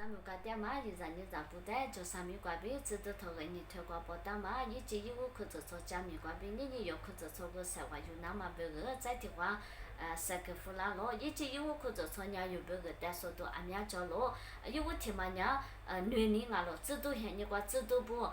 如果点嘛，有人你咋不带？就上面挂边，只都头个你推挂不到嘛，你只有可做做假面挂边，你有可做做个实话有那么别个，再的话，三个胡拉咯，你只有可做做伢有别个带说到俺伢家咯，有我听嘛伢，女人啊咯，只都嫌你挂只都不，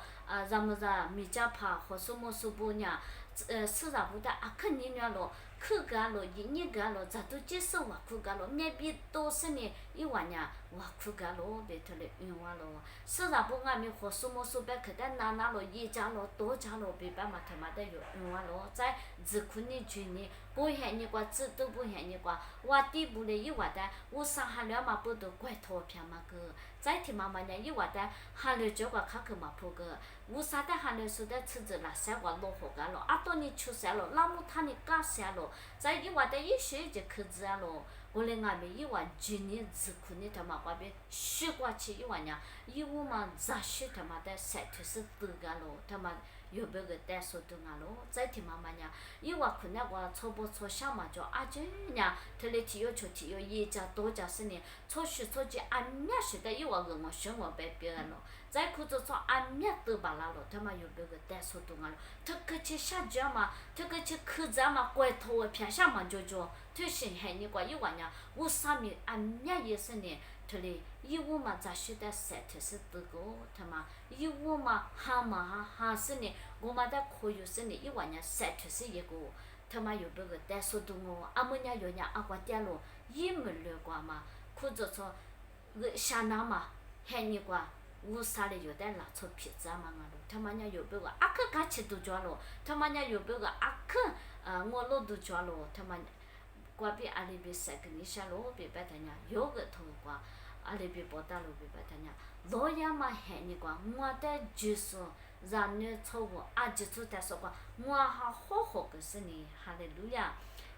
让么子米家怕和什么说不伢，是啥不带啊？肯定伢咯。去个咯，一年个咯，咋都接受哇去个咯，面比多少年一万年哇去个咯，别特嘞冤枉咯。是啥不俺们和什么说别去的哪咯，一家咯多家咯，别把嘛他妈的有冤枉咯，在自困的居呢，不嫌你瓜，只都不嫌你瓜，哇地不嘞一万的，我上下了嘛不都怪头片嘛个，再听妈妈呢一万的，下了这个看去嘛破个，我啥的下了说的吃着那三个落后个咯，啊多你出山咯，那么他你干啥咯？在一话的一学就去子啊咯，我嘞俺们一话今年自苦呢他妈瓜边学过去一话呢，一我嘛咋学他妈的晒头是得个咯，他妈有别个带说的啊咯，再听妈妈呢，一话可能我错不错想嘛就啊这呢，他嘞体育出体育一家多家是呢，错学错去俺面学的一话个我学我别别个咯。再可做做俺面都把拉了，他妈有别个带说动啊了，他可去下家嘛，他可去客栈嘛，怪头啊，偏向嘛就，他心海你怪一万年，我上面俺面也是呢，他嘞一我嘛咋学的三天是得个，他妈一我嘛还是呢，我嘛在可以是呢一万年三天是一个，他妈有别个带说动哦，俺们家有伢阿瓜点咯，也没了瓜嘛，可做做下那嘛，海你瓜。我啥嘞有点拿出皮子嘛啊咯，他妈伢有别个阿克嘎吃都叫咯，他妈伢有别个阿克我老都叫咯，他妈瓜比阿里比三个你下咯，别白他伢有个头瓜，阿里比包大路别白他伢，老爷嘛喊你瓜，我的就是让你错误，阿就是在说瓜，我还好好个是呢，哈利路亚，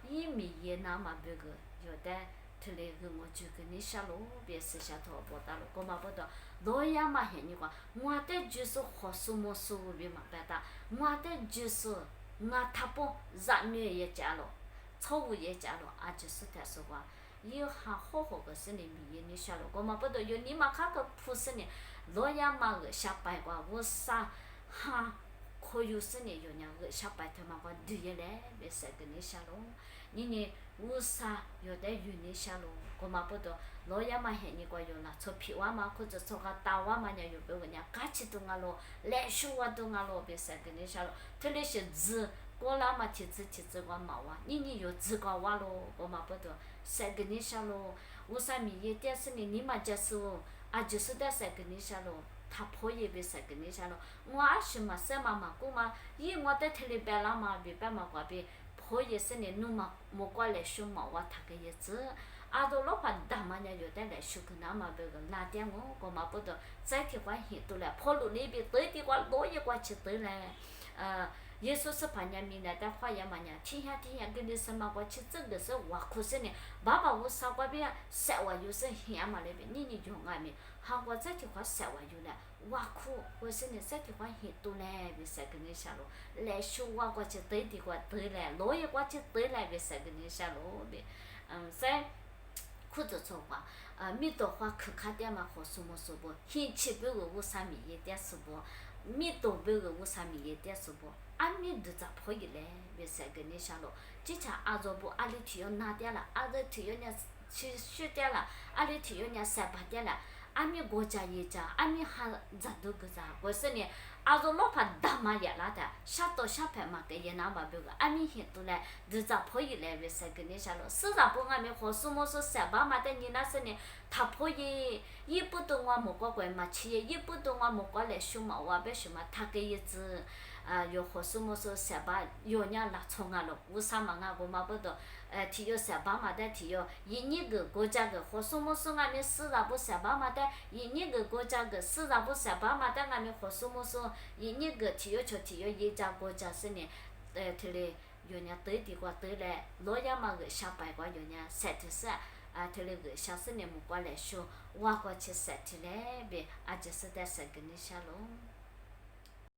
一米也那么别个有的。特嘞个我就跟你下路，别是下头包大路，我嘛不到。老爷嘛喊你讲，我的就是好什么事别嘛白搭，我的就是我他不让女也嫁了，错误也嫁了，啊就是他说话，有还好好个是你米你下了，我嘛不到有你嘛看个普是呢，老爷嘛个下白瓜，我啥哈。可有是呢，有伢个下白他妈个对嘞，别是跟你下喽，你呢？我啥有的有你下喽，我嘛不到，老爷嘛喊你个有啦，做皮娃嘛或者做个大娃嘛，伢有别个伢嘎起动啊咯，来修啊动啊咯，别是跟你下喽，特别是字，我那嘛提字我毛啊，你有字个娃咯，我嘛不到，是跟你下喽，我啥米也点是呢，你嘛接受，啊就是在是跟你下喽。他婆也别是跟你下喽，我也是嘛，是嘛嘛，姑嘛，伊我在特里白啦嘛，别白嘛，挂别。婆也是呢，侬嘛莫过来修毛啊，他个也子，阿多老板大嘛伢有的来修个那嘛别个拿点我嘛不得，再提关系都来，婆路那边对的话老一关去对嘞，耶稣是把伢明来的话也嘛伢，天下跟你什么关系，这个是哇可是呢，爸爸我啥关边，啥话有是嫌嘛那边，你用俺们，韩国这句话啥话有嘞。哇苦，我是呢，这地方很多嘞，别说跟你下路，来修哇过去对的话对嘞，老爷过去对嘞，别说跟你下路别，在可着做话，米多话可看点嘛，和什么说不，天气别个我啥米一点说不，米多别个我啥米一点说不，俺米都咋可以嘞，别说跟你下路，之前阿做不，阿里体育拿点了，阿这体育呢去学点了，阿里体育呢三八点了。俺们国家也讲，俺们还咋都个咋？我说呢，阿罗老怕大嘛也拉的，下到下盘嘛给也那么别个，俺们很多嘞，都咋破一来为啥跟你下了？是咋不俺们和什么说三八嘛的你那是呢？他破一不懂我莫过怪嘛，企业一不懂我莫过来修嘛，我别修嘛，他给一只。有和什么说三八有人拉冲啊了，为啥嘛我嘛不懂，体育三八嘛的体育，一年个国家个和什么说俺们四十不三八嘛的，一年个国家个四十不三八嘛的俺们和什么说一年个体育球体育一家国家是呢，他嘞有人对的话对嘞，老爷嘛个下白个有人三天是。他那个小时呢，莫过来说，我过去三天嘞，别，就是在三个你下喽。